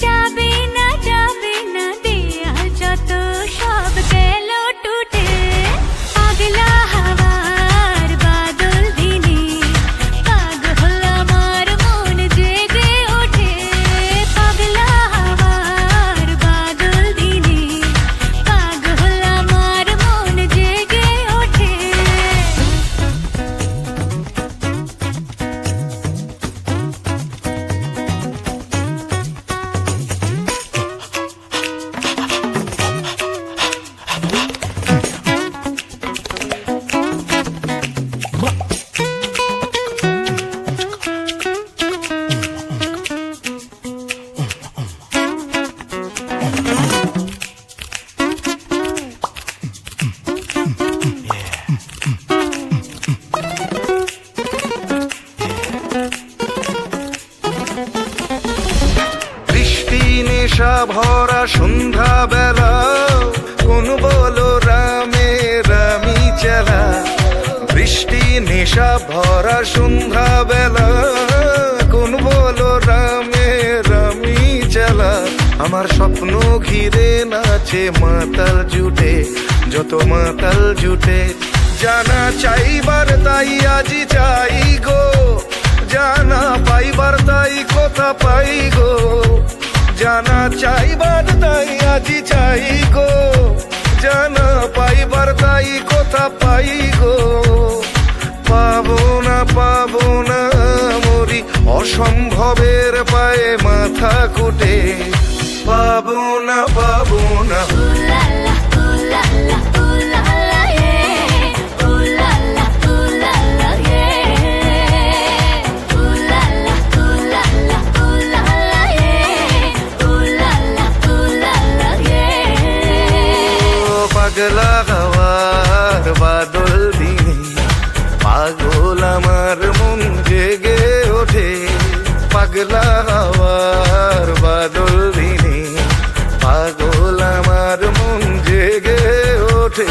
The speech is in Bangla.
যাবে না দেয়া যত সব গেল টুটে পাগলা হাওয়ার বাদল দিনে পাগল আমার মন জেগে ওঠে পাগলা হাওয়ার বাদল দিনে পাগল আমার মন জেগে ওঠে। বৃষ্টি নেশা ভরা সন্ধ্যা বেলা কোন বলো রামে রামি চেলা বৃষ্টি নেশা ভরা সন্ধ্যা বেলা কোন বলো রামে রামি চেলা আমার স্বপ্ন ঘিরে নাচে মাতাল জুটে যত মাতাল জুটে জানা চাইবার তাই আজি চাই গো জানা পাইবার তাই কথা পাই গো জানা চাইবার তাই আজি চাই গো জানা পাইবার তাই কথা পাই গো পাবো না মরি অসম্ভবের পায়ে মাথা কুটে পাবো না পাগলা হাওয়ার বাদল দিনে পাগল আমার মন জেগে ওঠে পাগলা হাওয়ার বাদল দিনে পাগল আমার মন জেগে ওঠে।